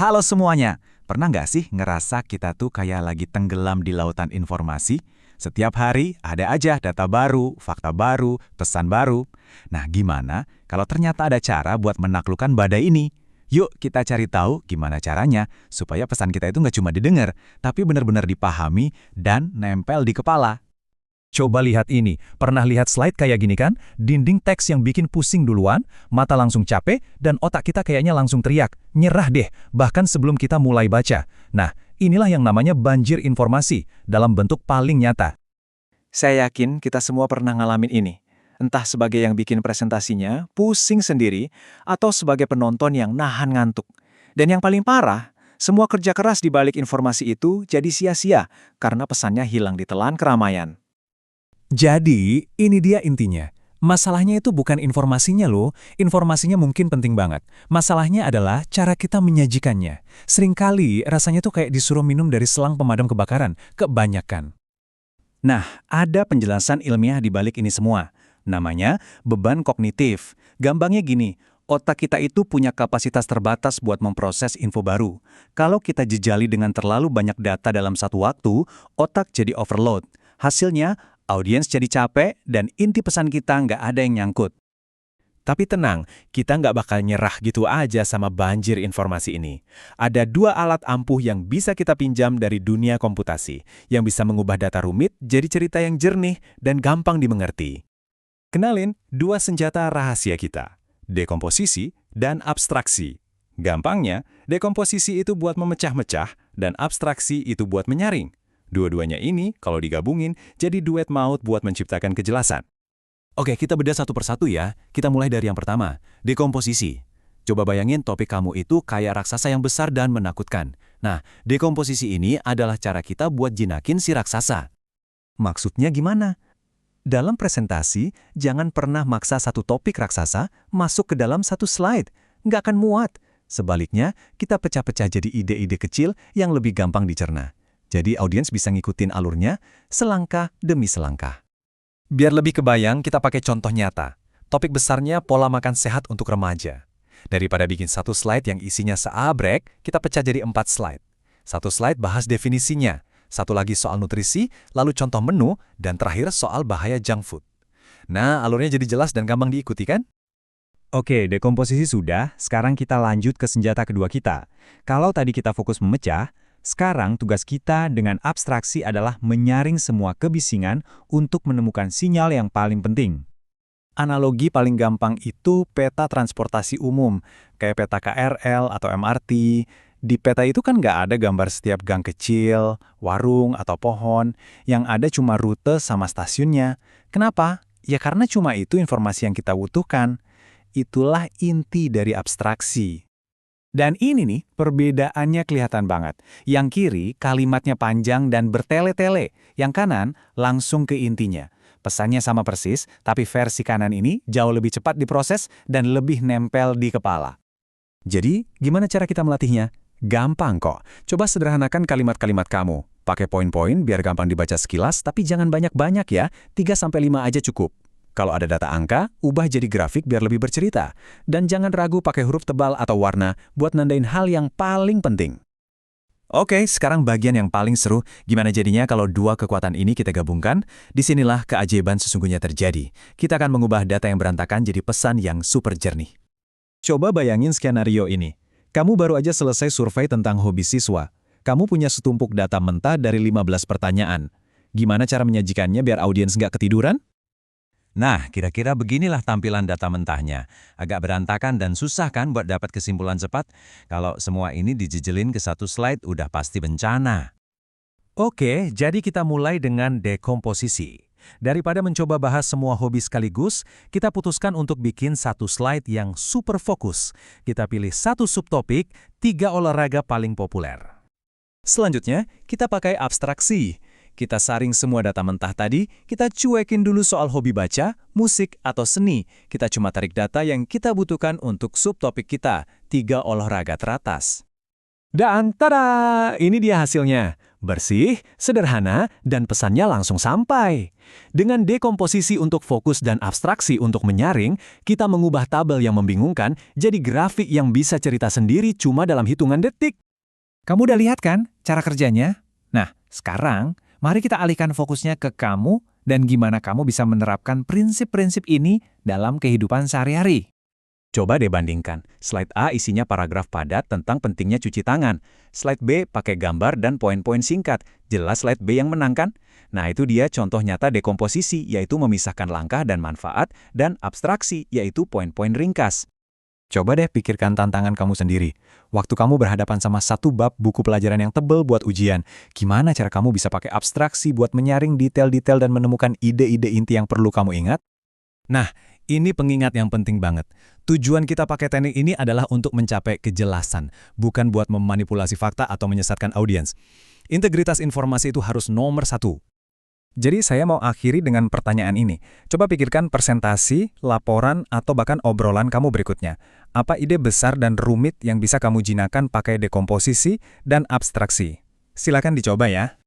Halo semuanya, pernah nggak sih ngerasa kita tuh kayak lagi tenggelam di lautan informasi? Setiap hari ada aja data baru, fakta baru, pesan baru. Nah gimana kalau ternyata ada cara buat menaklukkan badai ini? Yuk kita cari tahu gimana caranya supaya pesan kita itu nggak cuma didengar, tapi benar-benar dipahami dan nempel di kepala. Coba lihat ini, pernah lihat slide kayak gini kan? Dinding teks yang bikin pusing duluan, mata langsung capek, dan otak kita kayaknya langsung teriak, nyerah deh, bahkan sebelum kita mulai baca. Nah, inilah yang namanya banjir informasi, dalam bentuk paling nyata. Saya yakin kita semua pernah ngalamin ini. Entah sebagai yang bikin presentasinya, pusing sendiri, atau sebagai penonton yang nahan ngantuk. Dan yang paling parah, semua kerja keras di balik informasi itu jadi sia-sia karena pesannya hilang ditelan keramaian. Jadi, ini dia intinya. Masalahnya itu bukan informasinya loh, informasinya mungkin penting banget. Masalahnya adalah cara kita menyajikannya. Seringkali rasanya tuh kayak disuruh minum dari selang pemadam kebakaran, kebanyakan. Nah, ada penjelasan ilmiah di balik ini semua. Namanya beban kognitif. Gampangnya gini, otak kita itu punya kapasitas terbatas buat memproses info baru. Kalau kita jejali dengan terlalu banyak data dalam satu waktu, otak jadi overload. Hasilnya, audiens jadi capek dan inti pesan kita nggak ada yang nyangkut. Tapi tenang, kita nggak bakal nyerah gitu aja sama banjir informasi ini. Ada dua alat ampuh yang bisa kita pinjam dari dunia komputasi, yang bisa mengubah data rumit jadi cerita yang jernih dan gampang dimengerti. Kenalin dua senjata rahasia kita, dekomposisi dan abstraksi. Gampangnya, dekomposisi itu buat memecah-mecah dan abstraksi itu buat menyaring. Dua-duanya ini, kalau digabungin, jadi duet maut buat menciptakan kejelasan. Oke, kita bedah satu persatu ya. Kita mulai dari yang pertama, dekomposisi. Coba bayangin topik kamu itu kayak raksasa yang besar dan menakutkan. Nah, dekomposisi ini adalah cara kita buat jinakin si raksasa. Maksudnya gimana? Dalam presentasi, jangan pernah maksa satu topik raksasa masuk ke dalam satu slide. Nggak akan muat. Sebaliknya, kita pecah-pecah jadi ide-ide kecil yang lebih gampang dicerna. Jadi audiens bisa ngikutin alurnya selangkah demi selangkah. Biar lebih kebayang, kita pakai contoh nyata. Topik besarnya pola makan sehat untuk remaja. Daripada bikin satu slide yang isinya seabrek, kita pecah jadi 4 slide. Satu slide bahas definisinya, satu lagi soal nutrisi, lalu contoh menu, dan terakhir soal bahaya junk food. Nah, alurnya jadi jelas dan gampang diikuti kan? Oke, dekomposisi sudah, sekarang kita lanjut ke senjata kedua kita. Kalau tadi kita fokus memecah, sekarang tugas kita dengan abstraksi adalah menyaring semua kebisingan untuk menemukan sinyal yang paling penting. Analogi paling gampang itu peta transportasi umum, kayak peta KRL atau MRT. Di peta itu kan nggak ada gambar setiap gang kecil, warung, atau pohon. Yang ada cuma rute sama stasiunnya. Kenapa? Ya karena cuma itu informasi yang kita butuhkan. Itulah inti dari abstraksi. Dan ini nih, perbedaannya kelihatan banget. Yang kiri, kalimatnya panjang dan bertele-tele. Yang kanan, langsung ke intinya. Pesannya sama persis, tapi versi kanan ini jauh lebih cepat diproses dan lebih nempel di kepala. Jadi, gimana cara kita melatihnya? Gampang kok. Coba sederhanakan kalimat-kalimat kamu. Pakai poin-poin biar gampang dibaca sekilas, tapi jangan banyak-banyak ya. 3-5 aja cukup. Kalau ada data angka, ubah jadi grafik biar lebih bercerita. Dan jangan ragu pakai huruf tebal atau warna buat nandain hal yang paling penting. Oke, sekarang bagian yang paling seru. Gimana jadinya kalau dua kekuatan ini kita gabungkan? Disinilah keajaiban sesungguhnya terjadi. Kita akan mengubah data yang berantakan jadi pesan yang super jernih. Coba bayangin skenario ini. Kamu baru aja selesai survei tentang hobi siswa. Kamu punya setumpuk data mentah dari 15 pertanyaan. Gimana cara menyajikannya biar audiens nggak ketiduran? Nah, kira-kira beginilah tampilan data mentahnya. Agak berantakan dan susah kan buat dapat kesimpulan cepat? Kalau semua ini dijejelin ke satu slide, udah pasti bencana. Oke, jadi kita mulai dengan dekomposisi. Daripada mencoba bahas semua hobi sekaligus, kita putuskan untuk bikin satu slide yang super fokus. Kita pilih satu subtopik, 3 olahraga paling populer. Selanjutnya, kita pakai abstraksi. Kita saring semua data mentah tadi, kita cuekin dulu soal hobi baca, musik, atau seni. Kita cuma tarik data yang kita butuhkan untuk subtopik kita, 3 olahraga teratas. Dan tada! Ini dia hasilnya. Bersih, sederhana, dan pesannya langsung sampai. Dengan dekomposisi untuk fokus dan abstraksi untuk menyaring, kita mengubah tabel yang membingungkan jadi grafik yang bisa cerita sendiri cuma dalam hitungan detik. Kamu udah lihat kan cara kerjanya? Nah, sekarang mari kita alihkan fokusnya ke kamu dan gimana kamu bisa menerapkan prinsip-prinsip ini dalam kehidupan sehari-hari. Coba deh bandingkan. Slide A isinya paragraf padat tentang pentingnya cuci tangan. Slide B pakai gambar dan poin-poin singkat. Jelas slide B yang menang kan? Nah, itu dia contoh nyata dekomposisi, yaitu memisahkan langkah dan manfaat, dan abstraksi, yaitu poin-poin ringkas. Coba deh pikirkan tantangan kamu sendiri. Waktu kamu berhadapan sama satu bab buku pelajaran yang tebel buat ujian, gimana cara kamu bisa pakai abstraksi buat menyaring detail-detail dan menemukan ide-ide inti yang perlu kamu ingat? Nah, ini pengingat yang penting banget. Tujuan kita pakai teknik ini adalah untuk mencapai kejelasan, bukan buat memanipulasi fakta atau menyesatkan audiens. Integritas informasi itu harus nomor 1. Jadi saya mau akhiri dengan pertanyaan ini. Coba pikirkan presentasi, laporan, atau bahkan obrolan kamu berikutnya. Apa ide besar dan rumit yang bisa kamu jinakan pakai dekomposisi dan abstraksi? Silakan dicoba ya.